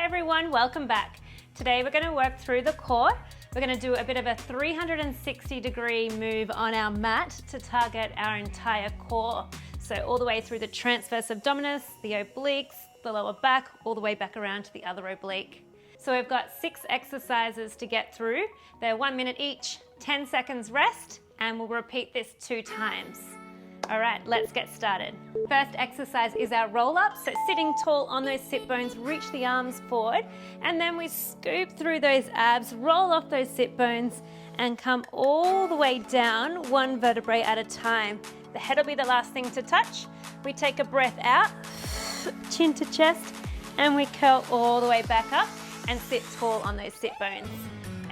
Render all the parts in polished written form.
everyone, welcome back. Today we're going to work through the core. We're going to do a bit of a 360-degree move on our mat to target our entire core. So all the way through the transverse abdominis, the obliques, the lower back, all the way back around to the other oblique. So we've got 6 exercises to get through. They're 1 minute each, 10 seconds rest, and we'll repeat this 2 times. All right, let's get started. First exercise is our roll-up. So sitting tall on those sit bones, reach the arms forward, and then we scoop through those abs, roll off those sit bones, and come all the way down, 1 vertebrae at a time. The head will be the last thing to touch. We take a breath out, chin to chest, and we curl all the way back up and sit tall on those sit bones.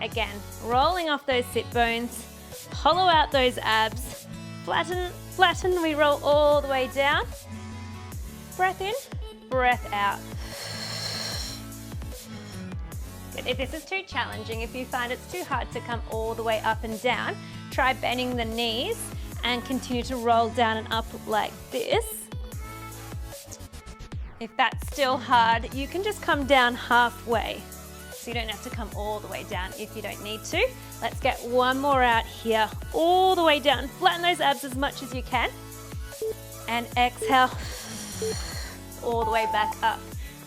Again, rolling off those sit bones, hollow out those abs, flatten, we roll all the way down. Breath in, breath out. But if this is too challenging, if you find it's too hard to come all the way up and down, try bending the knees and continue to roll down and up like this. If that's still hard, you can just come down halfway. So you don't have to come all the way down if you don't need to. Let's get one more out here, all the way down. Flatten those abs as much as you can. And exhale, all the way back up.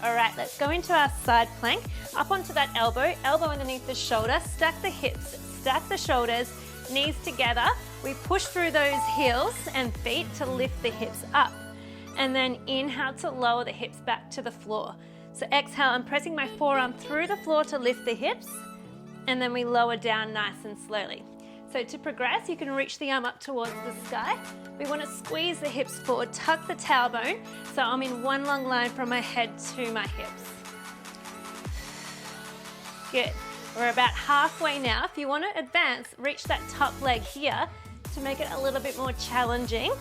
All right, let's go into our side plank. Up onto that elbow, elbow underneath the shoulder, stack the hips, stack the shoulders, knees together. We push through those heels and feet to lift the hips up. And then inhale to lower the hips back to the floor. So exhale, I'm pressing my forearm through the floor to lift the hips, and then we lower down nice and slowly. So to progress, you can reach the arm up towards the sky. We want to squeeze the hips forward, tuck the tailbone, so I'm in one long line from my head to my hips. Good. We're about halfway now. If you want to advance, reach that top leg here to make it a little bit more challenging.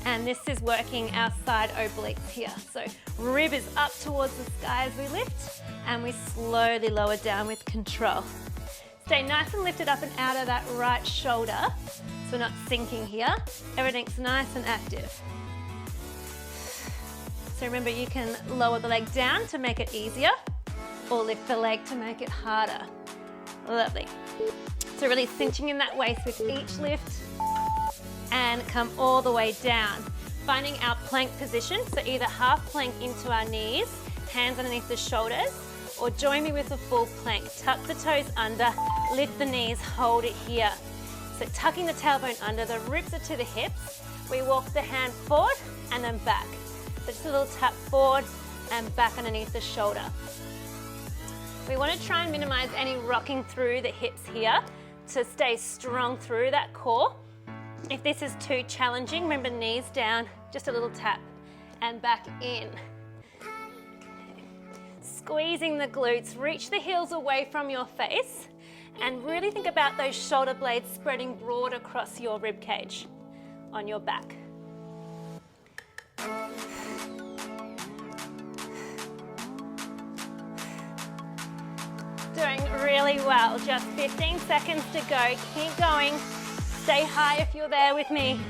And this is working our side obliques here. So rib is up towards the sky as we lift, and we slowly lower down with control. Stay nice and lifted up and out of that right shoulder, so we're not sinking here. Everything's nice and active. So remember, you can lower the leg down to make it easier, or lift the leg to make it harder. Lovely. So really cinching in that waist with each lift, and come all the way down. Finding our plank position, so either half plank into our knees, hands underneath the shoulders, or join me with a full plank. Tuck the toes under, lift the knees, hold it here. So tucking the tailbone under, the ribs are to the hips. We walk the hand forward and then back. So just a little tap forward and back underneath the shoulder. We want to try and minimize any rocking through the hips here to stay strong through that core. If this is too challenging, remember, knees down, just a little tap, and back in. Squeezing the glutes, reach the heels away from your face, and really think about those shoulder blades spreading broad across your rib cage on your back. Doing really well, just 15 seconds to go, keep going. Stay high if you're there with me.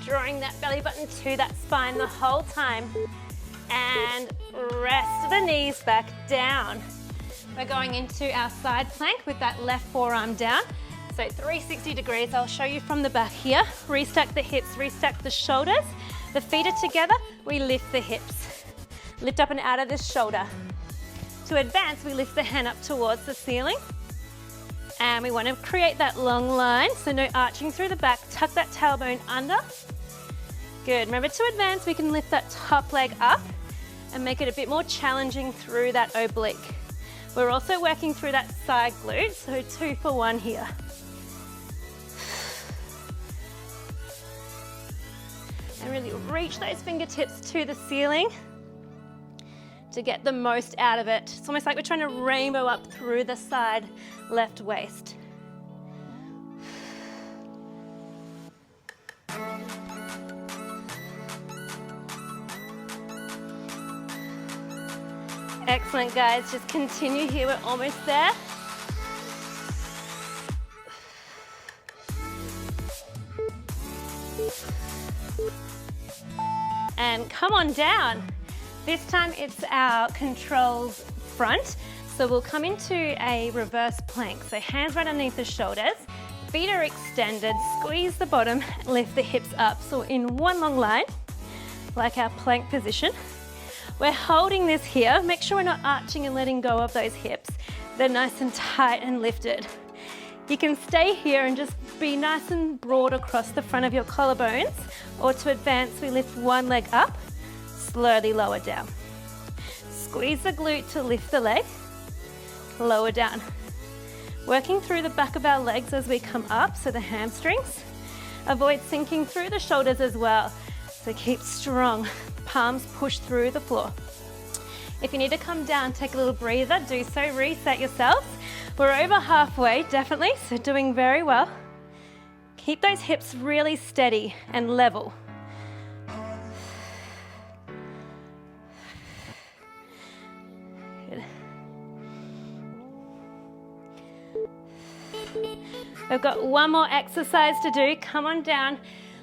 Drawing that belly button to that spine the whole time. And rest the knees back down. We're going into our side plank with that left forearm down. So 360 degrees, I'll show you from the back here. Restack the hips, restack the shoulders. The feet are together, we lift the hips. Lift up and out of this shoulder. To advance, we lift the hand up towards the ceiling, and we want to create that long line, so no arching through the back. Tuck that tailbone under. Good. Remember, to advance, we can lift that top leg up and make it a bit more challenging through that oblique. We're also working through that side glute, so 2 for 1 here. And really reach those fingertips to the ceiling to get the most out of it. It's almost like we're trying to rainbow up through the side left waist. Excellent, guys. Just continue here. We're almost there. and come on down. This time it's our controls front. So we'll come into a reverse plank. So hands right underneath the shoulders, feet are extended, squeeze the bottom, lift the hips up. So in one long line, like our plank position. We're holding this here. Make sure we're not arching and letting go of those hips. They're nice and tight and lifted. You can stay here and just be nice and broad across the front of your collarbones, or to advance, we lift one leg up, slowly lower down. Squeeze the glute to lift the leg, lower down. Working through the back of our legs as we come up, so the hamstrings. Avoid sinking through the shoulders as well. So keep strong, palms push through the floor. If you need to come down, take a little breather, do so, reset yourselves. We're over halfway, definitely, so doing very well. Keep those hips really steady and level. Good. We've got one more exercise to do. Come on down,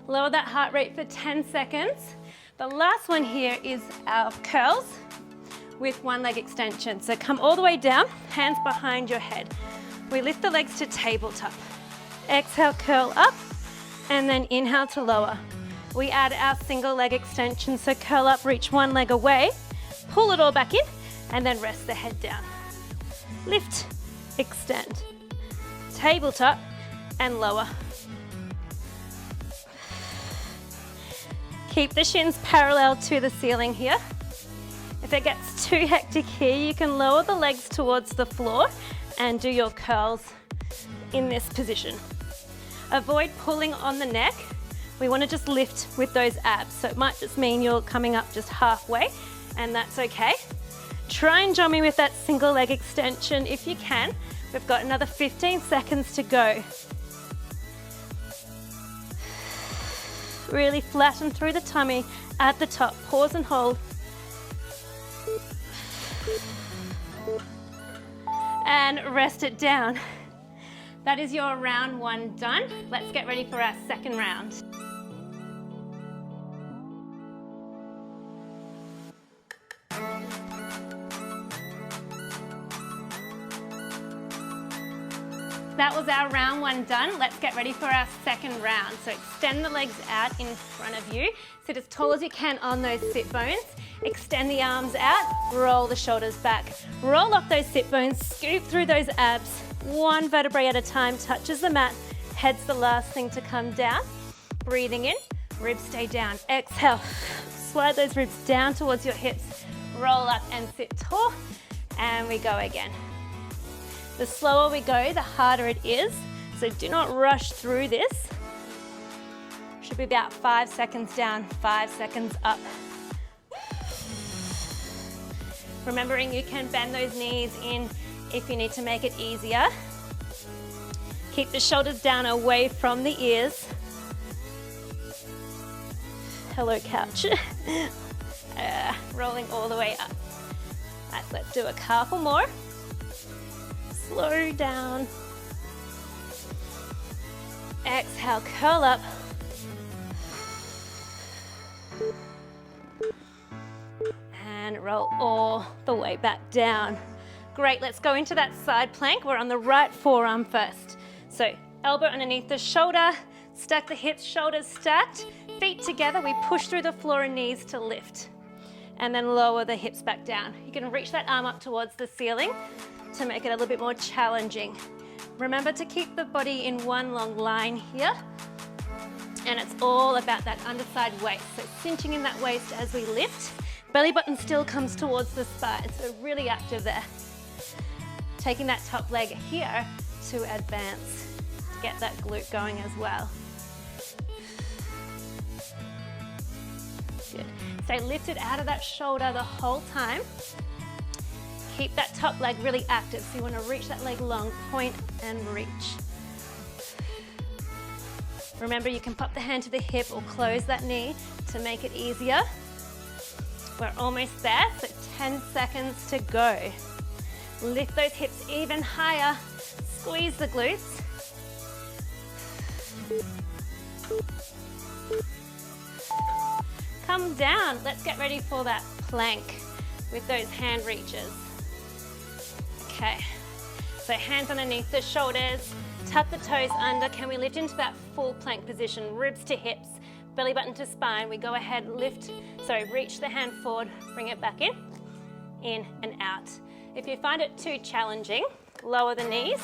lower that heart rate for 10 seconds. The last one here is our curls with one leg extension. So come all the way down, hands behind your head. We lift the legs to tabletop. Exhale, curl up, and then inhale to lower. We add our single leg extension, so curl up, reach one leg away, pull it all back in, and then rest the head down. Lift, extend, tabletop, and lower. Keep the shins parallel to the ceiling here. If it gets too hectic here, you can lower the legs towards the floor and do your curls in this position. Avoid pulling on the neck. We want to just lift with those abs. So it might just mean you're coming up just halfway, and that's okay. Try and join me with that single leg extension if you can. We've got another 15 seconds to go. Really flatten through the tummy at the top. Pause and hold. And rest it down. That is your round one done. Let's get ready for our second round. That was our round one done. Let's get ready for our second round. So extend the legs out in front of you. Sit as tall as you can on those sit bones. Extend the arms out, roll the shoulders back. Roll off those sit bones, scoop through those abs. One vertebrae at a time touches the mat. Head's the last thing to come down. Breathing in, ribs stay down. Exhale, slide those ribs down towards your hips. Roll up and sit tall, and we go again. The slower we go, the harder it is, so do not rush through this. Should be about 5 seconds down, 5 seconds up. Remembering you can bend those knees in if you need to make it easier. Keep the shoulders down away from the ears. Hello, couch. Rolling all the way up. Right, let's do a couple more. Slow down. Exhale, curl up. And roll all the way back down. Great, let's go into that side plank. We're on the right forearm first. So elbow underneath the shoulder, stack the hips, shoulders stacked, feet together. We push through the floor and knees to lift. And then lower the hips back down. You can reach that arm up towards the ceiling to make it a little bit more challenging. Remember to keep the body in one long line here. And it's all about that underside waist. So cinching in that waist as we lift. Belly button still comes towards the spine, so really active there. Taking that top leg here to advance. Get that glute going as well. Good. Stay lifted out of that shoulder the whole time. Keep that top leg really active, so you want to reach that leg long, point and reach. Remember, you can pop the hand to the hip or close that knee to make it easier. We're almost there, so 10 seconds to go. Lift those hips even higher, squeeze the glutes. Come come down. Let's get ready for that plank with those hand reaches. Okay, so hands underneath the shoulders, tuck the toes under. Can we lift into that full plank position? Ribs to hips, belly button to spine. We go ahead, reach the hand forward, bring it back in and out. If you find it too challenging, lower the knees.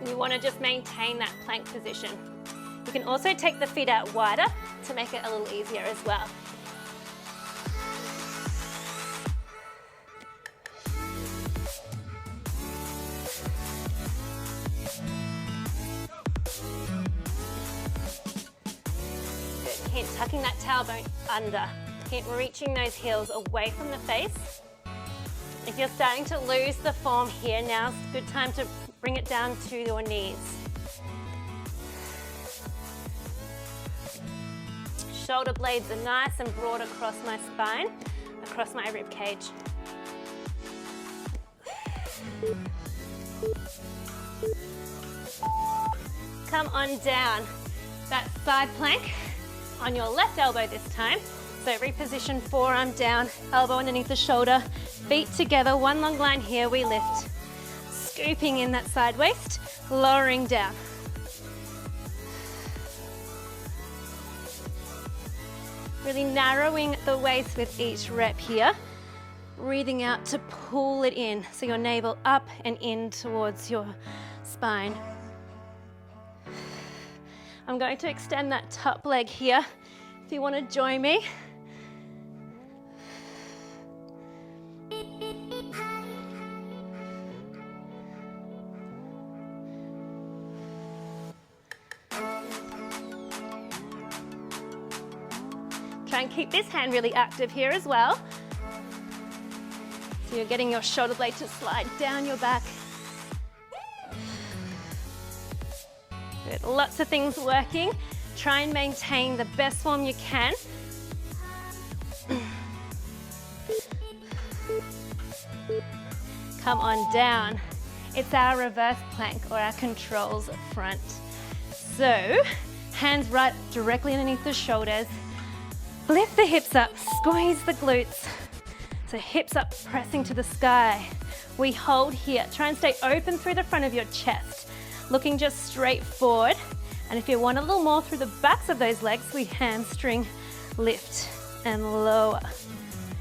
You want to just maintain that plank position. You can also take the feet out wider to make it a little easier as well. Keep tucking that tailbone under. Keep reaching those heels away from the face. If you're starting to lose the form here, now's a good time to bring it down to your knees. Shoulder blades are nice and broad across my spine, across my rib cage. Come on down. That side plank on your left elbow this time. So reposition forearm down, elbow underneath the shoulder, feet together, one long line here, we lift. Scooping in that side waist, lowering down. Really narrowing the waist with each rep here. Breathing out to pull it in, so your navel up and in towards your spine. I'm going to extend that top leg here. If you want to join me. Try and keep this hand really active here as well. So you're getting your shoulder blade to slide down your back. Good. Lots of things working. Try and maintain the best form you can. Come on down. It's our reverse plank or our controls front. So, hands right directly underneath the shoulders. Lift the hips up, squeeze the glutes. So hips up, pressing to the sky. We hold here. Try and stay open through the front of your chest, looking just straight forward. And if you want a little more through the backs of those legs, we hamstring lift and lower.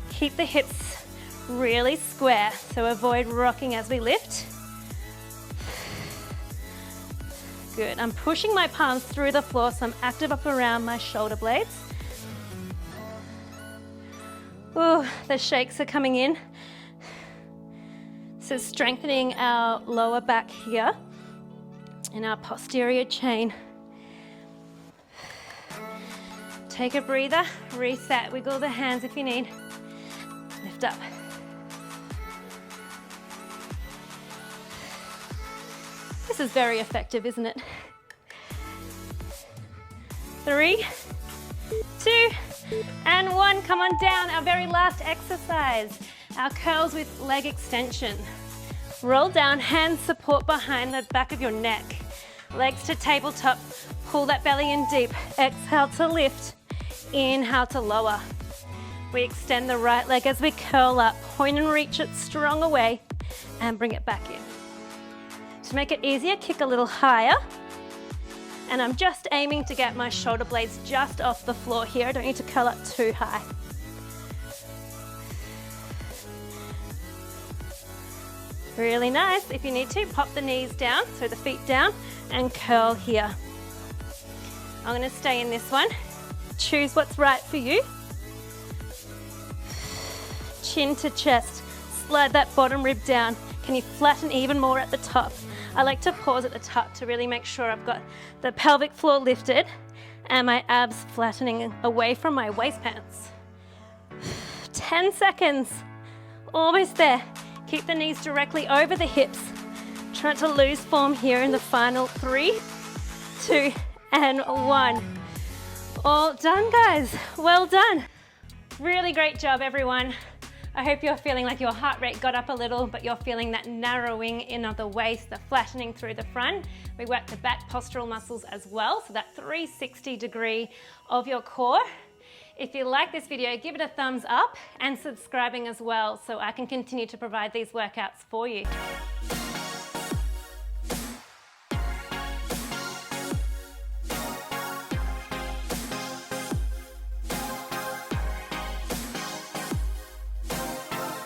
Keep the hips really square, so avoid rocking as we lift. Good. I'm pushing my palms through the floor, so I'm active up around my shoulder blades. Ooh, the shakes are coming in. So strengthening our lower back here and our posterior chain. Take a breather, reset, wiggle the hands if you need. Lift up. This is very effective, isn't it? 3, 2, and 1. Come on down. Our very last exercise. Our curls with leg extension. Roll down, hands support behind the back of your neck. Legs to tabletop. Pull that belly in deep. Exhale to lift. Inhale to lower. We extend the right leg as we curl up. Point and reach it strong away and bring it back in. To make it easier, kick a little higher. And I'm just aiming to get my shoulder blades just off the floor here. I don't need to curl up too high. Really nice. If you need to, pop the knees down, so the feet down, and curl here. I'm going to stay in this one. Choose what's right for you. Chin to chest. Slide that bottom rib down. Can you flatten even more at the top? I like to pause at the top to really make sure I've got the pelvic floor lifted and my abs flattening away from my waist pants. 10 seconds. Almost there. Keep the knees directly over the hips. Try not to lose form here in the final 3, 2, and 1. All done, guys. Well done. Really great job, everyone. I hope you're feeling like your heart rate got up a little, but you're feeling that narrowing in of the waist, the flattening through the front. We work the back postural muscles as well, so that 360 degree of your core. If you like this video, give it a thumbs up and subscribing as well so I can continue to provide these workouts for you.